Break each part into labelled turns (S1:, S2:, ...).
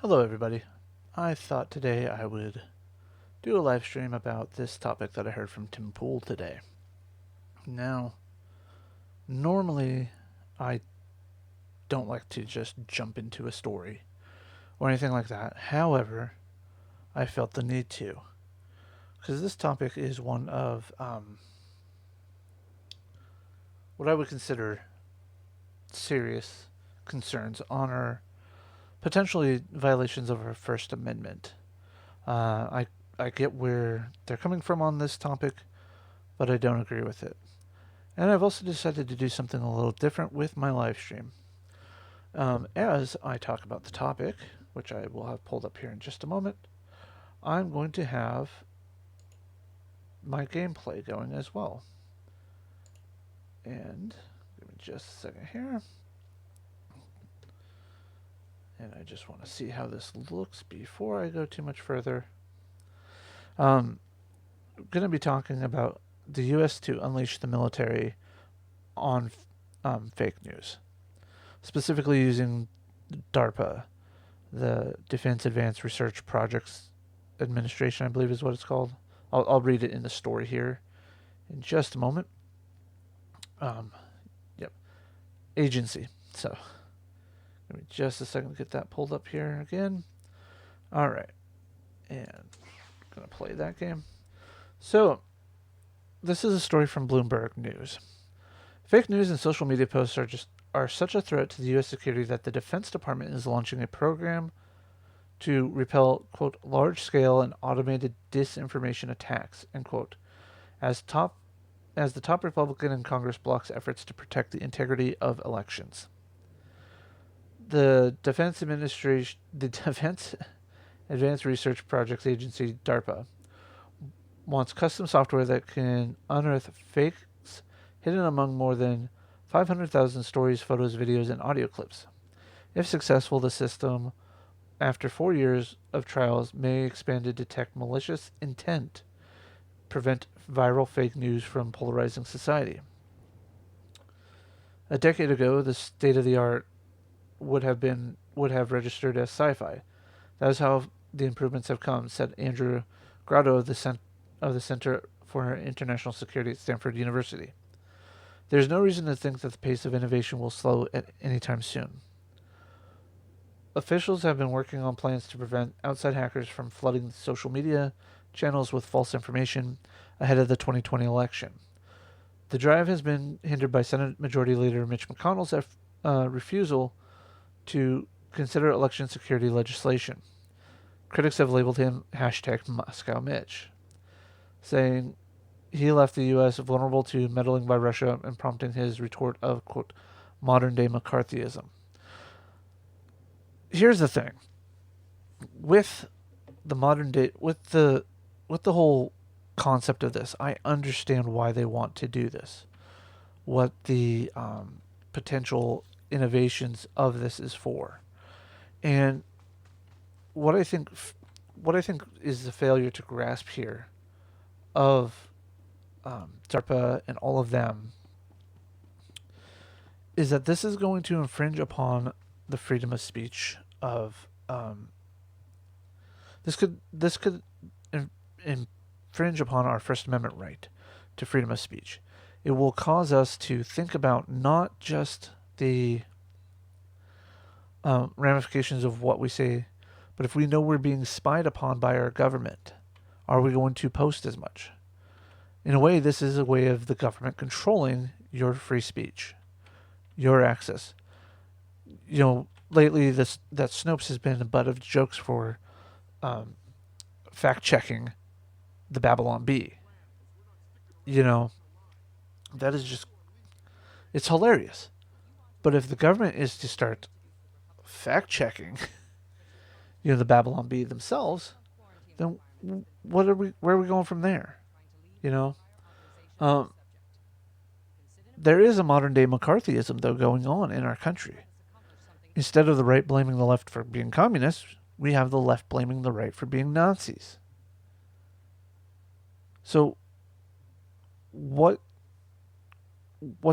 S1: Hello, everybody. I thought today I would do a live stream about this topic that I heard from Tim Pool today. Now, normally I don't like to just jump into a story or anything like that. However, I felt the need to because this topic is one of what I would consider serious concerns on our potentially violations of our First Amendment. I get where they're coming from on this topic, but I don't agree with it. And I've also decided to do something a little different with my live stream. As I talk about the topic, which I will have pulled up here in just a moment, I'm going to have my gameplay going as well. And give me just a second here. And I just want to see how this looks before I go too much further. I'm going to be talking about the U.S. to unleash the military on fake news, specifically using DARPA, the Defense Advanced Research Projects Administration, I believe is what it's called. I'll read it in the story here in just a moment. Yep, agency. So, give me just a second to get that pulled up here again. All right, and I'm gonna play that game. So, this is a story from Bloomberg News. Fake news and social media posts are such a threat to the U.S. security that the Defense Department is launching a program to repel, quote, large-scale and automated disinformation attacks, end quote, as the top Republican in Congress blocks efforts to protect the integrity of elections. The Defense Advanced Research Projects Agency, DARPA, wants custom software that can unearth fakes hidden among more than 500,000 stories, photos, videos, and audio clips. If successful, the system, after 4 years of trials, may expand to detect malicious intent, prevent viral fake news from polarizing society. A decade ago, the state of the art would have registered as sci-fi. That is how the improvements have come, said Andrew Grotto of the Center for International Security at Stanford University. There's no reason to think that the pace of innovation will slow at any time soon. Officials have been working on plans to prevent outside hackers from flooding social media channels with false information ahead of the 2020 election. The drive has been hindered by Senate Majority Leader Mitch McConnell's refusal to consider election security legislation. Critics have labeled him #MoscowMitch, saying he left the U.S. vulnerable to meddling by Russia and prompting his retort of, quote, modern-day McCarthyism. Here's the thing. With the modern day, with the whole concept of this, I understand why they want to do this. What the potential innovations of this is for, and what I think is the failure to grasp here of DARPA and all of them is that this is going to infringe upon the freedom of speech of this could infringe upon our First Amendment right to freedom of speech. It will cause us to think about not just the ramifications of what we say, but if we know we're being spied upon by our government, are we going to post as much? In a way, this is a way of the government controlling your free speech, your access. You know, lately that Snopes has been a butt of jokes for fact checking the Babylon Bee. You know, that is just, it's hilarious. But if the government is to start fact checking, the Babylon Bee themselves, then where are we going from there? You know, there is a modern day McCarthyism though going on in our country. Instead of the right blaming the left for being communists, we have the left blaming the right for being Nazis. So what's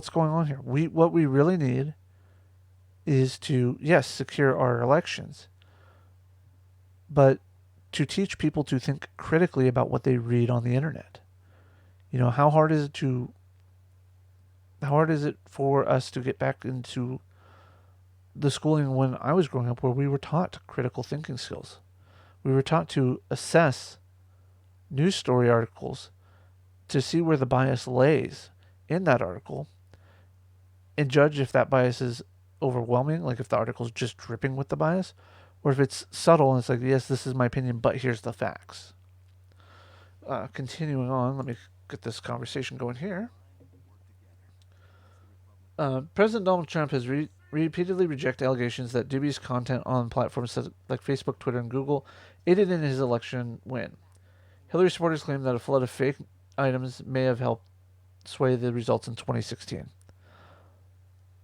S1: going on here? What we really need is to, yes, secure our elections, but to teach people to think critically about what they read on the internet. You know, how hard is it for us to get back into the schooling when I was growing up where we were taught critical thinking skills? We were taught to assess news story articles to see where the bias lays in that article and judge if that bias is overwhelming, like if the article is just dripping with the bias, or if it's subtle and it's like, yes, this is my opinion, but here's the facts. Continuing on, let me get this conversation going here. President Donald Trump has repeatedly rejected allegations that dubious content on platforms like Facebook, Twitter, and Google aided in his election win. Hillary supporters claim that a flood of fake items may have helped sway the results in 2016.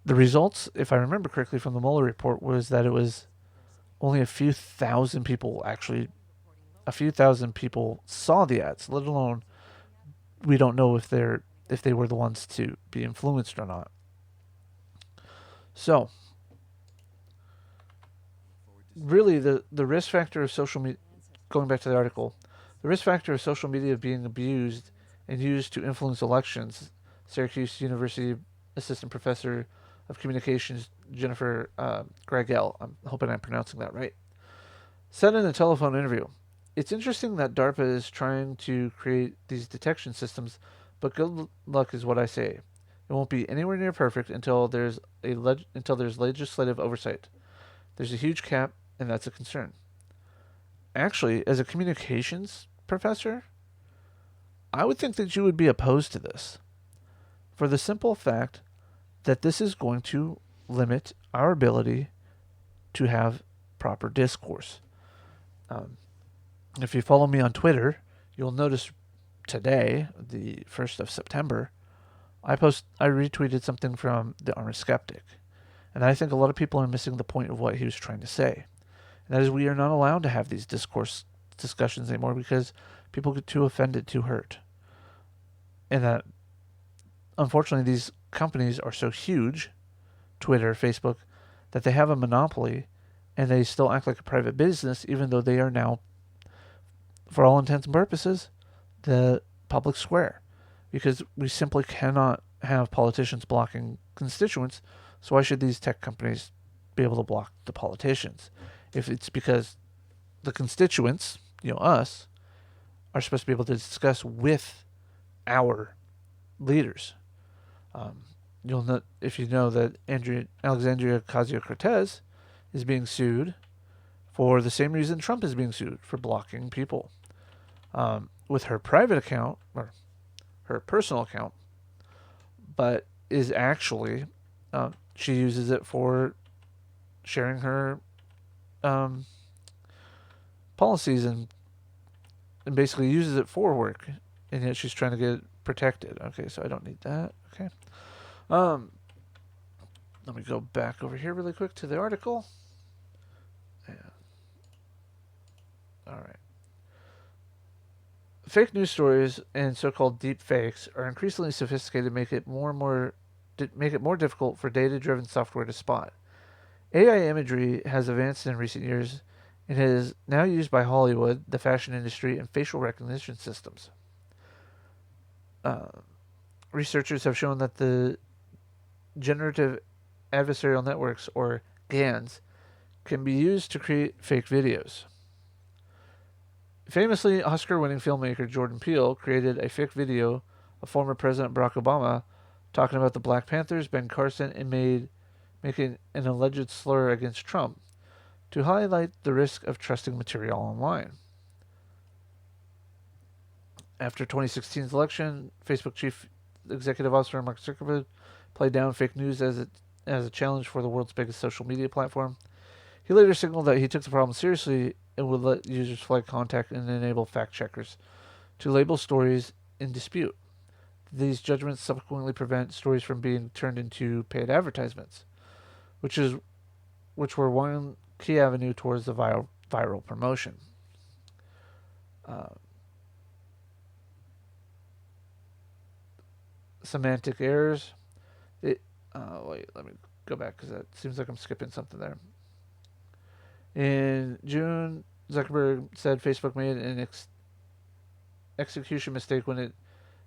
S1: The results, if I remember correctly from the Mueller report, was that it was only a few thousand people saw the ads, let alone we don't know if they were the ones to be influenced or not. So, really, the risk factor of social media, going back to the article, the risk factor of social media being abused and used to influence elections, Syracuse University assistant professor of communications Jennifer Gregel, I'm hoping I'm pronouncing that right, said in a telephone interview, "It's interesting that DARPA is trying to create these detection systems, but good luck is what I say. It won't be anywhere near perfect until there's legislative oversight. There's a huge cap, and that's a concern." Actually, as a communications professor, I would think that you would be opposed to this for the simple fact that this is going to limit our ability to have proper discourse. Um, if you follow me on Twitter, you'll notice today, the 1st of September, I retweeted something from the Armored Skeptic. And I think a lot of people are missing the point of what he was trying to say. And that is, we are not allowed to have these discussions anymore because people get too offended, too hurt. And that, unfortunately, these companies are so huge, Twitter, Facebook, that they have a monopoly and they still act like a private business, even though they are now, for all intents and purposes, the public square. Because we simply cannot have politicians blocking constituents, so why should these tech companies be able to block the politicians? If it's because the constituents, us, are supposed to be able to discuss with our leaders. You'll know, if you know, that Alexandria Ocasio-Cortez is being sued for the same reason Trump is being sued, for blocking people. With her private account, or her personal account, but is actually, she uses it for sharing her policies and basically uses it for work, and yet she's trying to get it protected. Okay, so I don't need that. Okay. Let me go back over here really quick to the article. Yeah. All right. Fake news stories and so-called deep fakes are increasingly sophisticated, make it more difficult for data-driven software to spot. AI imagery has advanced in recent years and is now used by Hollywood, the fashion industry, and facial recognition systems. Researchers have shown that the generative adversarial networks, or GANs, can be used to create fake videos. Famously, Oscar-winning filmmaker Jordan Peele created a fake video of former President Barack Obama talking about the Black Panthers, Ben Carson, and making an alleged slur against Trump to highlight the risk of trusting material online. After 2016's election, Facebook chief executive officer Mark Zuckerberg played down fake news as a challenge for the world's biggest social media platform. He later signaled that he took the problem seriously and would let users flag contact and enable fact checkers to label stories in dispute. These judgments subsequently prevent stories from being turned into paid advertisements, which were one key avenue towards the viral promotion. Semantic errors. Wait, let me go back because that seems like I'm skipping something there. In June, Zuckerberg said Facebook made an execution mistake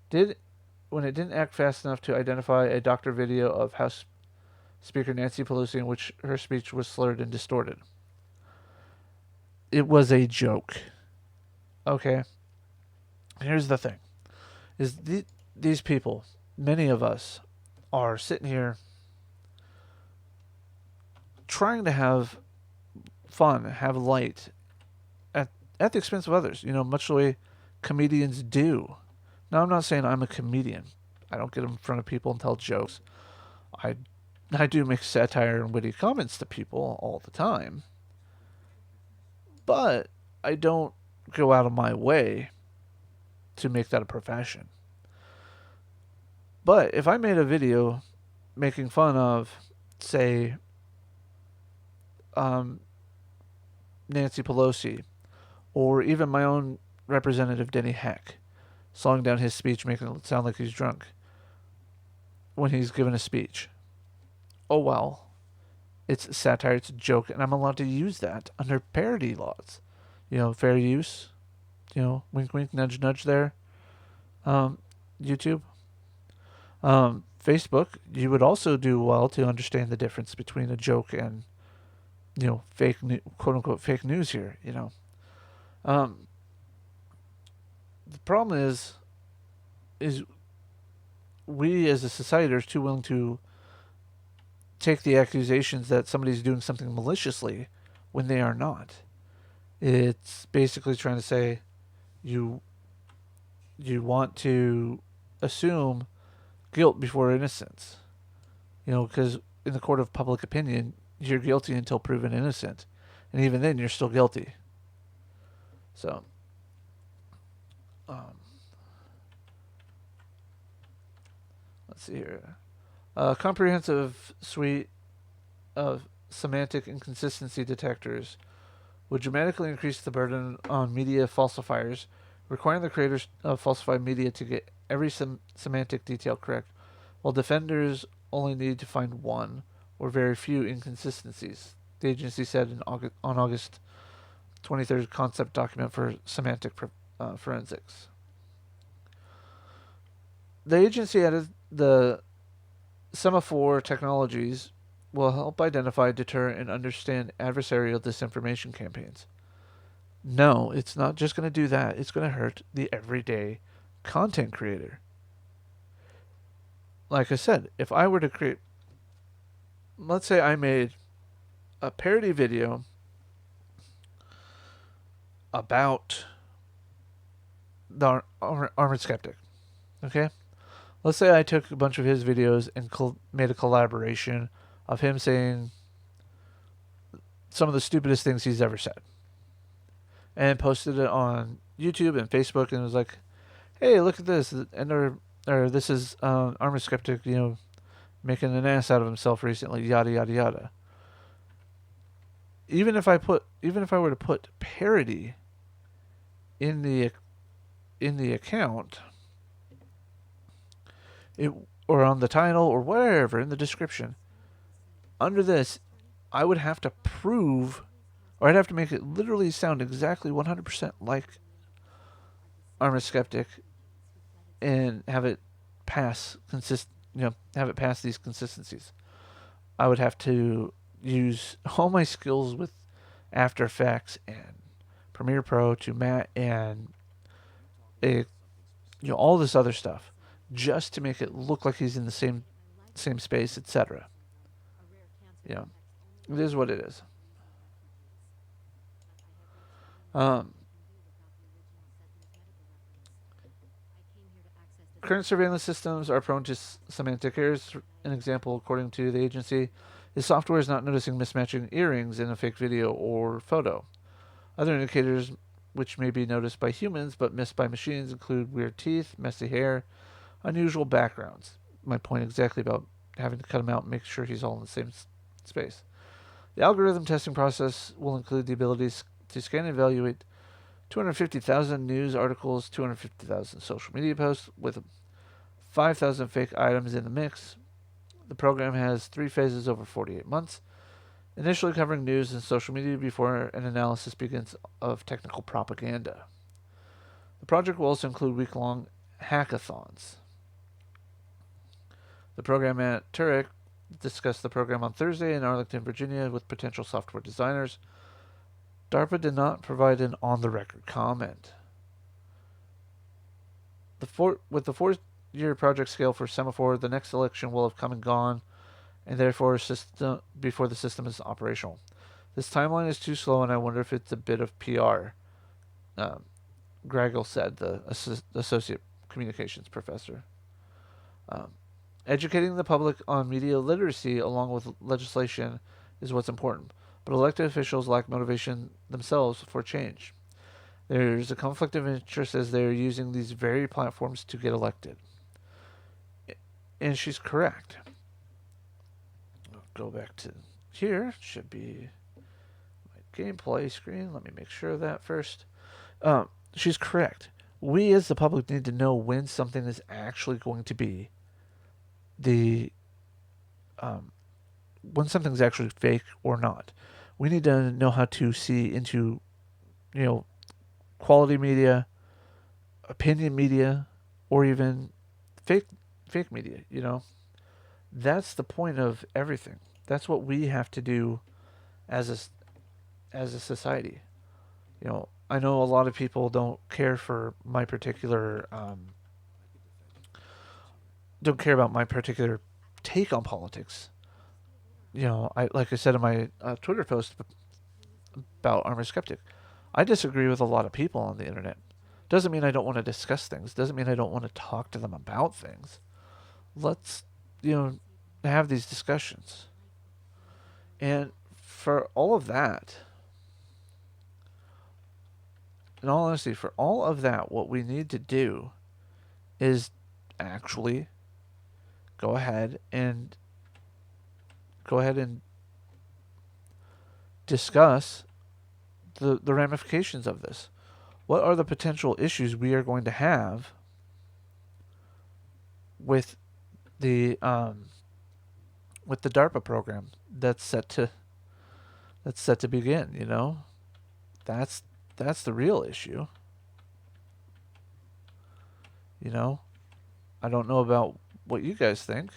S1: did when it didn't act fast enough to identify a doctor video of House Speaker Nancy Pelosi in which her speech was slurred and distorted. It was a joke. Okay. Here's the thing. These people, many of us, are sitting here trying to have fun, have light, at the expense of others, much the way comedians do. Now, I'm not saying I'm a comedian. I don't get in front of people and tell jokes. I do make satire and witty comments to people all the time. But I don't go out of my way to make that a profession. But if I made a video making fun of, say, Nancy Pelosi, or even my own Representative Denny Heck, slowing down his speech, making it sound like he's drunk when he's giving a speech. Oh well, it's satire, it's a joke, and I'm allowed to use that under parody laws. Fair use. Wink, wink, nudge, nudge there. YouTube. Facebook, you would also do well to understand the difference between a joke and, fake, quote unquote, fake news here, The problem is we as a society are too willing to take the accusations that somebody's doing something maliciously when they are not. It's basically trying to say you want to assume guilt before innocence. Because in the court of public opinion, you're guilty until proven innocent. And even then, you're still guilty. So, let's see here. A comprehensive suite of semantic inconsistency detectors would dramatically increase the burden on media falsifiers, requiring the creators of falsified media to get every semantic detail correct, while defenders only need to find one or very few inconsistencies, the agency said on August 23rd concept document for semantic forensics. The agency added the semaphore technologies will help identify, deter, and understand adversarial disinformation campaigns. No, it's not just going to do that. It's going to hurt the everyday content creator. Like I said, if I were to create, let's say I made a parody video about the Armored Skeptic, okay? Let's say I took a bunch of his videos and made a collaboration of him saying some of the stupidest things he's ever said, and posted it on YouTube and Facebook, and was like, "Hey, look at this!" And or this is Armored Skeptic, making an ass out of himself recently, yada yada yada. Even if I were to put parody in the account, or on the title or wherever in the description, under this, I would have to prove, or I'd have to make it literally sound exactly 100% like Armored Skeptic, and have it pass these consistencies. I would have to use all my skills with After Effects and Premiere Pro and all this other stuff, just to make it look like he's in the same space, etc. It is what it is. Current surveillance systems are prone to semantic errors. An example, according to the agency, is software is not noticing mismatching earrings in a fake video or photo. Other indicators which may be noticed by humans but missed by machines include weird teeth, messy hair, unusual backgrounds. My point exactly about having to cut him out and make sure he's all in the same space. The algorithm testing process will include the ability to scan and evaluate 250,000 news articles, 250,000 social media posts with 5,000 fake items in the mix. The program has 3 phases over 48 months. initially covering news and social media before an analysis begins of technical propaganda. The project will also include week-long hackathons. The program at Turek discussed the program on Thursday in Arlington, Virginia, with potential software designers. DARPA did not provide an on-the-record comment. With the 4-year project scale for Semaphore, the next election will have come and gone, and therefore before the system is operational. This timeline is too slow, and I wonder if it's a bit of PR. Gragel said, the associate communications professor. Educating the public on media literacy along with legislation is what's important, but elected officials lack motivation themselves for change. There's a conflict of interest as they're using these very platforms to get elected. And she's correct. I'll go back to here. Should be my gameplay screen. Let me make sure of that first. She's correct. We as the public need to know when something is actually going to be when something's actually fake or not. We need to know how to see into, quality media, opinion media, or even fake media. That's the point of everything. That's what we have to do as a society. I know a lot of people don't care for my particular don't care about my particular take on politics. Like I said in my Twitter post about Armor Skeptic, I disagree with a lot of people on the internet. Doesn't mean I don't want to discuss things. Doesn't mean I don't want to talk to them about things. Let's, have these discussions. And for all of that, in all honesty, for all of that, what we need to do is actually go ahead and discuss the ramifications of this. What are the potential issues we are going to have with the DARPA program that's set to begin? That's the real issue. I don't know about what you guys think,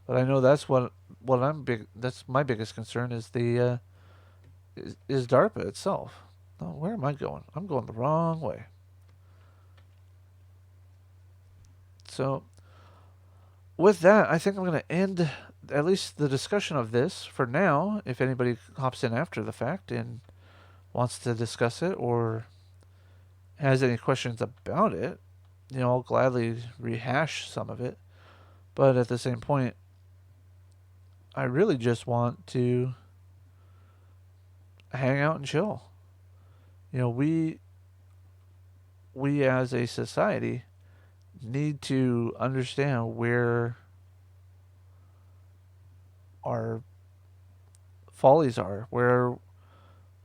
S1: but I know that's what I'm big. That's my biggest concern is the is DARPA itself. Oh, where am I going? I'm going the wrong way. So, with that, I think I'm going to end at least the discussion of this for now. If anybody hops in after the fact and wants to discuss it or has any questions about it, I'll gladly rehash some of it. But at the same point, I really just want to hang out and chill. We as a society need to understand where our follies are, where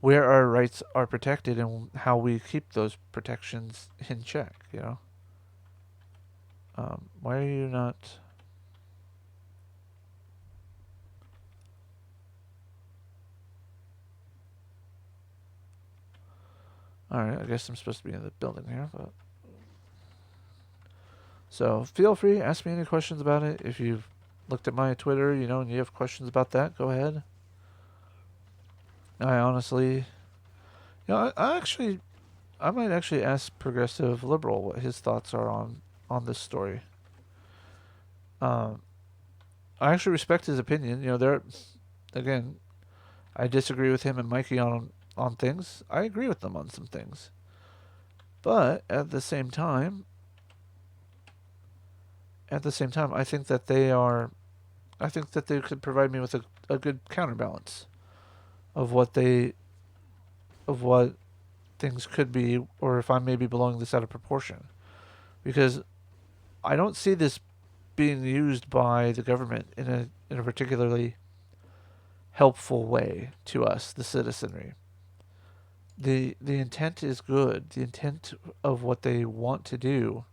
S1: our rights are protected, and how we keep those protections in check. Why are you not? Alright, I guess I'm supposed to be in the building here, but so feel free, ask me any questions about it. If you've looked at my Twitter, and you have questions about that, go ahead. I honestly, I might actually ask Progressive Liberal what his thoughts are on this story. I actually respect his opinion. Again, I disagree with him and Mikey on things. I agree with them on some things. But at the same time, I think that they could provide me with a good counterbalance of what things could be, or if I'm maybe blowing this out of proportion. Because I don't see this being used by the government in a particularly helpful way to us, the citizenry. The intent is good. The intent of what they want to do,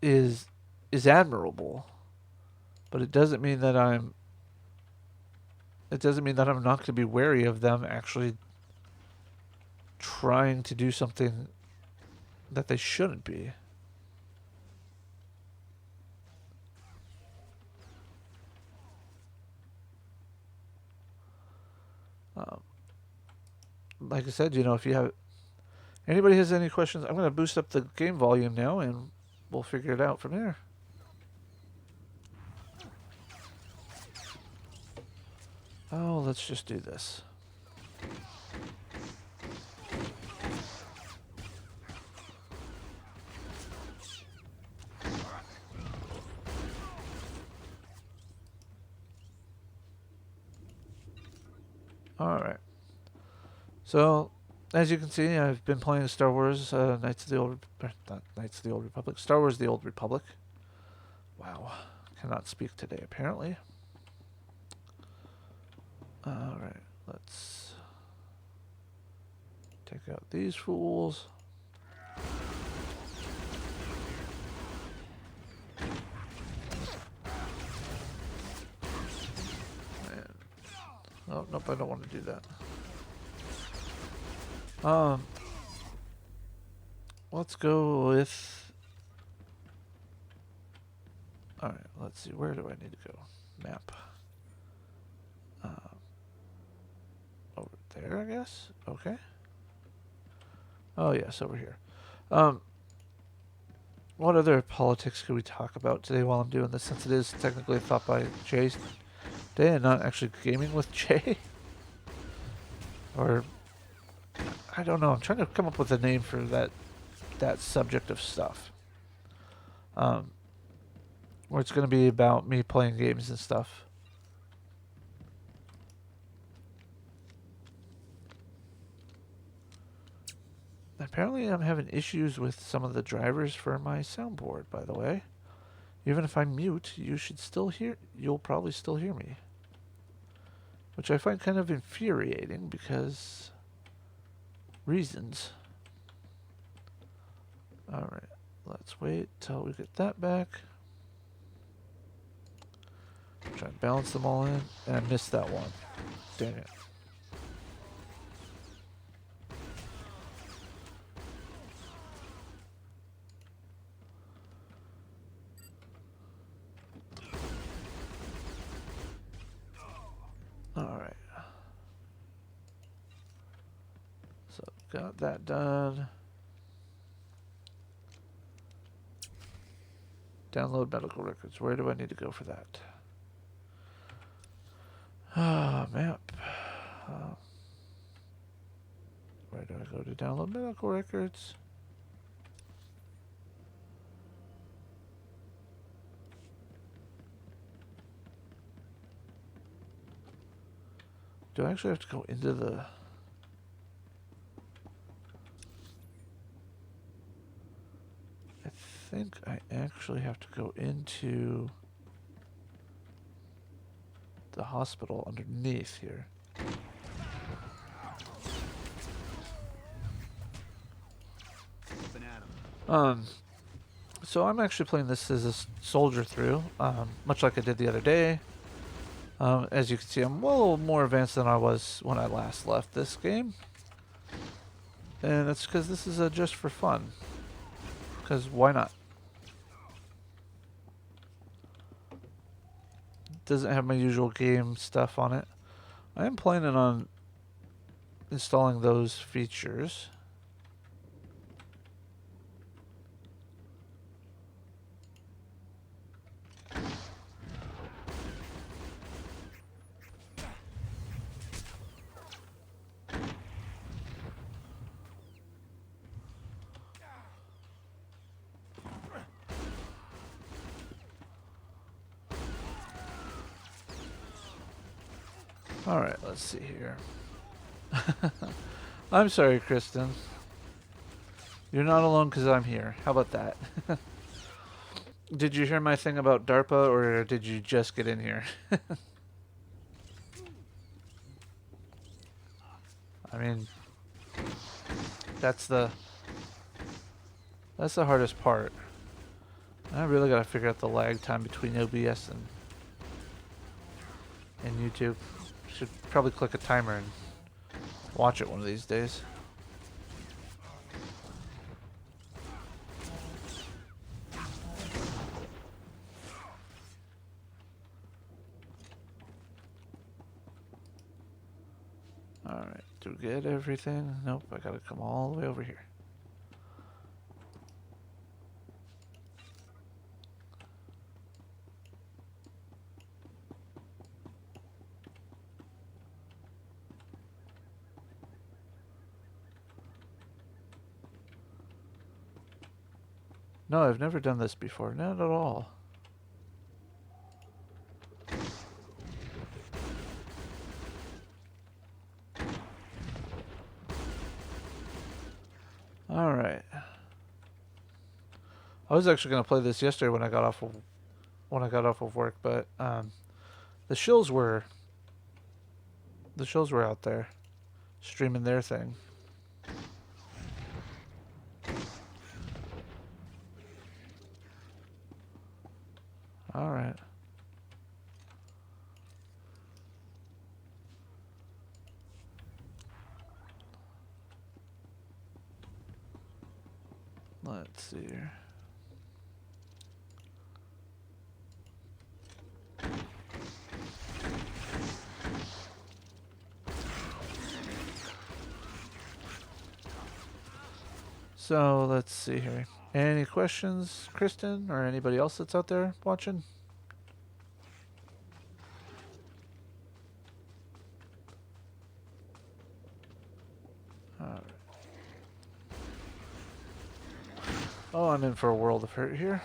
S1: is is admirable, but it doesn't mean that I'm not going to be wary of them actually trying to do something that they shouldn't be. Um, like I said, if you have anybody has any questions, I'm going to boost up the game volume now, and we'll figure it out from there. Oh, let's just do this. Alright. So, as you can see, I've been playing Star Wars Knights of the Old... Not Knights of the Old Republic. Star Wars The Old Republic. Wow. Cannot speak today, apparently. Alright. Let's take out these fools. Oh, nope, I don't want to do that. Let's go with... Alright, let's see. Where do I need to go? Map. Over there, I guess? Okay. Oh, yes, over here. What other politics could we talk about today while I'm doing this, since it is technically thought by Jay today and not actually gaming with Jay? Or... I don't know. I'm trying to come up with a name for that subject of stuff. Where it's going to be about me playing games and stuff. Apparently I'm having issues with some of the drivers for my soundboard, by the way. Even if I mute, you'll probably still hear me. Which I find kind of infuriating because reasons. Alright, let's wait till we get that back. Try and balance them all in, and I missed that one. Dang it. Alright. So, got that done. Download medical records. Where do I need to go for that? Map. Where do I go to download medical records? Do I actually have to go into the... I think I actually have to go into the hospital underneath here. So I'm actually playing this as a soldier through, much like I did the other day. As you can see, I'm a little more advanced than I was when I last left this game. And that's because this is just for fun. Because why not? Doesn't have my usual game stuff on it. I am planning on installing those features. Alright, let's see here. I'm sorry, Kristen. You're not alone because I'm here. How about that? Did you hear my thing about DARPA, or did you just get in here? I mean, that's the hardest part. I really gotta figure out the lag time between OBS and YouTube. Should probably click a timer and watch it one of these days. Alright, do we get everything? Nope, I gotta come all the way over here. No, I've never done this before. Not at all. Alright. I was actually gonna play this yesterday when I got off of work, but the shills were out there streaming their thing. Alright. Let's see here. So let's see here. Any questions, Kristen, or anybody else that's out there watching? Alright. Oh, I'm in for a world of hurt here.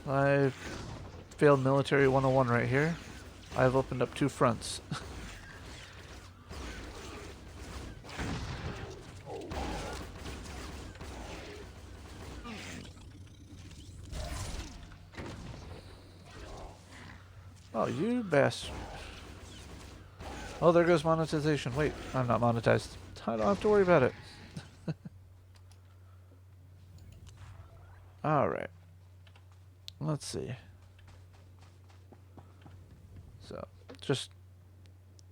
S1: I've failed military 101 right here. I've opened up 2 fronts. Oh, you bastard. Oh, there goes monetization. Wait, I'm not monetized. I don't have to worry about it. Alright. Let's see. So, just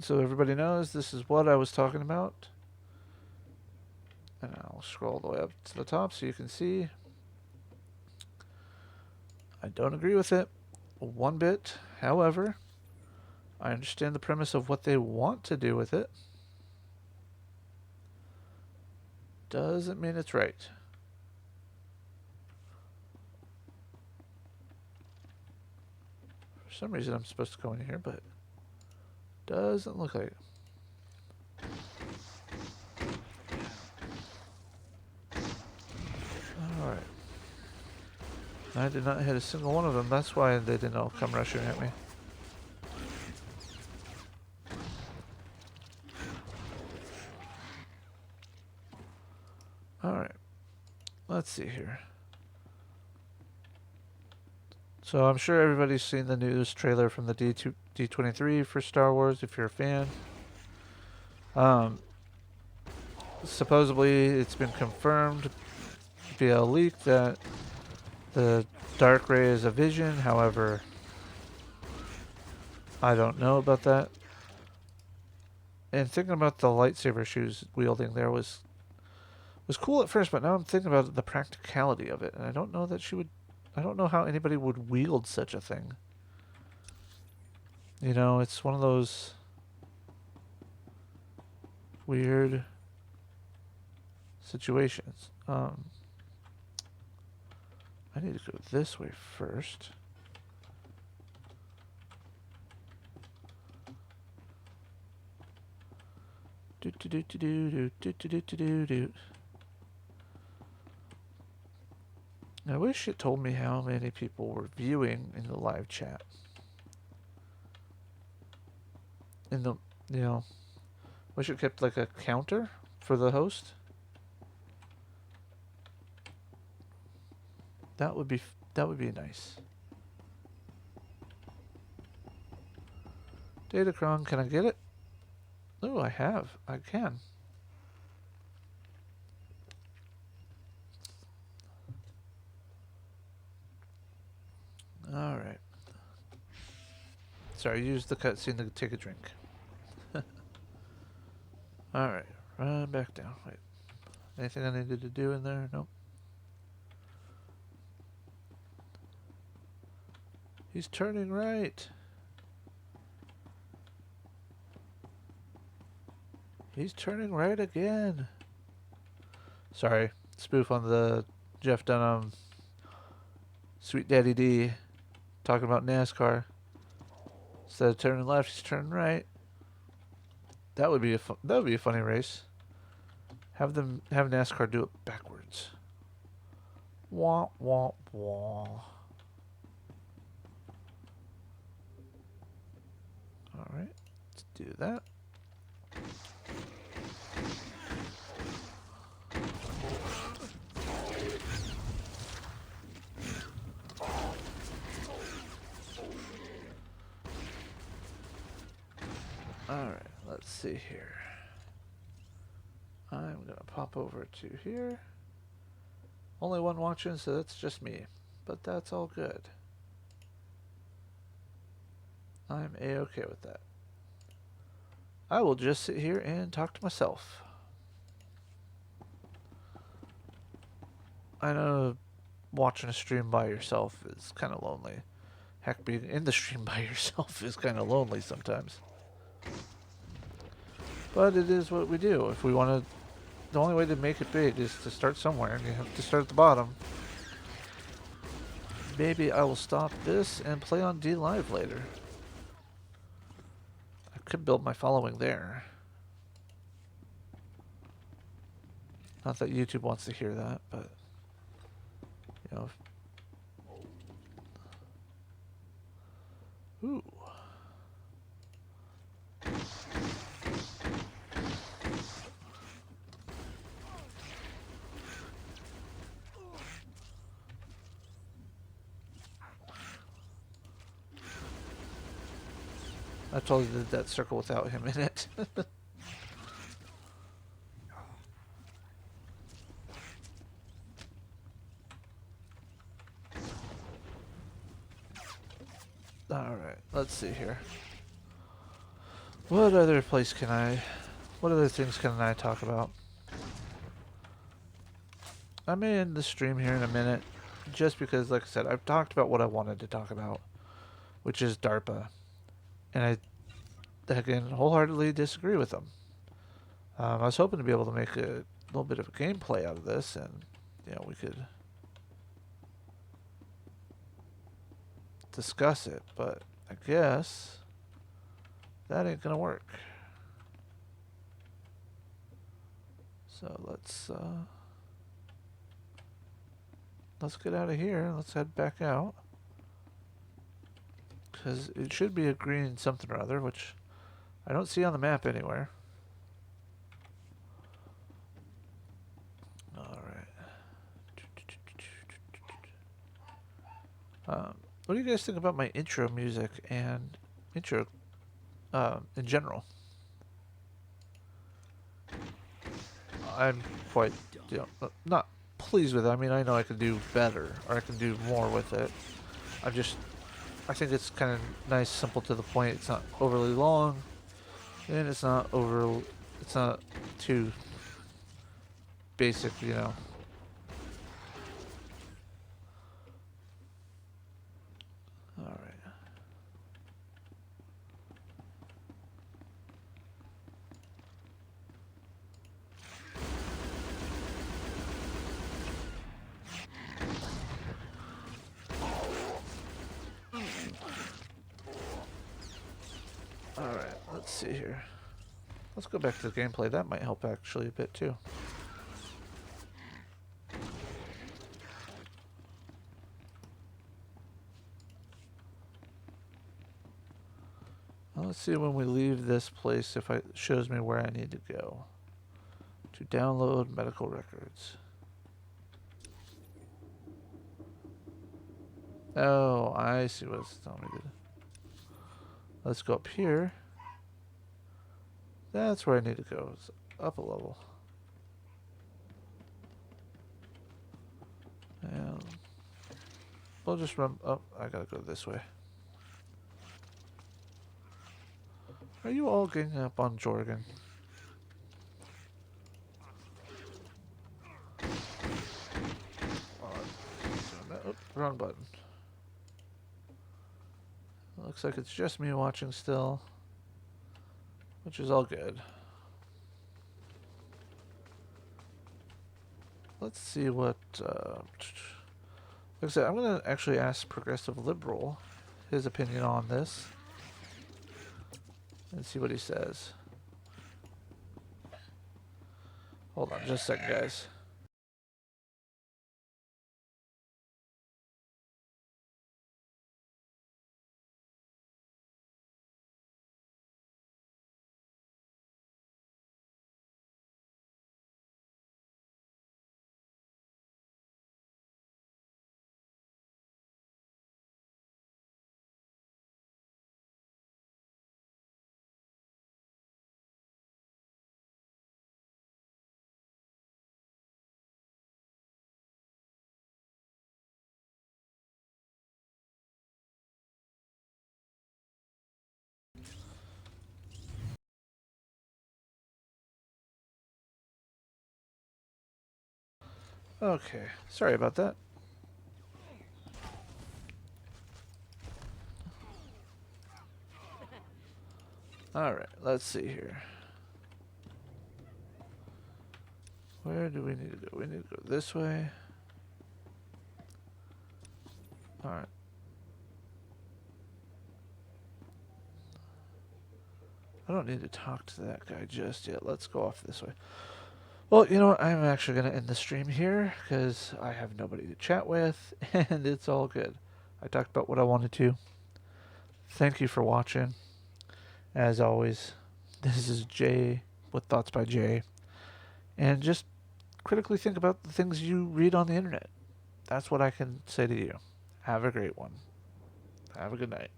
S1: so everybody knows, this is what I was talking about. And I'll scroll all the way up to the top so you can see. I don't agree with it one bit. However, I understand the premise of what they want to do with it. Doesn't mean it's right. For some reason I'm supposed to go in here, but doesn't look like it. Alright. I did not hit a single one of them. That's why they didn't all come rushing at me. Alright. Let's see here. So I'm sure everybody's seen the news trailer from the D23 for Star Wars if you're a fan. Supposedly it's been confirmed via a leak that the dark ray is a vision. However, I don't know about that. And thinking about the lightsaber shoes wielding there was cool at first, but now I'm thinking about the practicality of it, and I don't know that she would. I don't know how anybody would wield such a thing. You know, it's one of those weird situations. I need to go this way first. Do do do do do do do do do do. I wish it told me how many people were viewing in the live chat. Wish it kept like a counter for the host. That would be nice. Datacron, can I get it? Oh, I can. Sorry, use the cutscene to take a drink. Alright, run back down. Wait. Anything I needed to do in there? Nope. He's turning right. He's turning right again. Sorry, spoof on the Jeff Dunham, Sweet Daddy D, talking about NASCAR. Instead of turning left, he's turning right. That would be a funny race. Have NASCAR do it backwards. Wah wah wah. All right, let's do that. Alright, let's see here. I'm going to pop over to here. Only one watching, so that's just me. But that's all good. I'm A-okay with that. I will just sit here and talk to myself. I know watching a stream by yourself is kind of lonely. Heck, being in the stream by yourself is kind of lonely sometimes. But it is what we do. If we want to, the only way to make it big is to start somewhere, and you have to start at the bottom. Maybe I will stop this and play on D Live later. I could build my following there. Not that YouTube wants to hear that, but you know. Ooh. I totally did that circle without him in it. Alright, let's see here. What other things can I talk about? I may end the stream here in a minute, just because, like I said, I've talked about what I wanted to talk about, which is DARPA. And I, again, wholeheartedly disagree with them. I was hoping to be able to make a little bit of a gameplay out of this, and, you know, we could discuss it, but I guess that ain't gonna work. So let's get out of here. Let's head back out. Because it should be a green something or other, which I don't see on the map anywhere. Alright. What do you guys think about my intro music and intro in general? I'm quite, you know, not pleased with it. I mean, I know I could do better, or I can do more with it. I think it's kind of nice, simple, to the point. It's not overly long, and it's not too basic, you know. All right. Alright, let's see here. Let's go back to the gameplay. That might help actually a bit too. Well, let's see when we leave this place if it shows me where I need to go. To download medical records. Oh, I see what it's telling me to do. Let's go up here. That's where I need to go. It's up a level. And we'll just run up. I gotta go this way. Are you all ganging up on Jorgen? Oh, wrong button. Looks like it's just me watching still, which is all good. Let's see what... like I said, I'm going to actually ask Progressive Liberal his opinion on this and see what he says. Hold on just a second, guys. Okay, sorry about that. Alright, let's see here. Where do we need to go? We need to go this way. Alright. I don't need to talk to that guy just yet. Let's go off this way. Well, you know what? I'm actually going to end the stream here because I have nobody to chat with, and it's all good. I talked about what I wanted to. Thank you for watching. As always, this is Jay with Thoughts by Jay. And just critically think about the things you read on the internet. That's what I can say to you. Have a great one. Have a good night.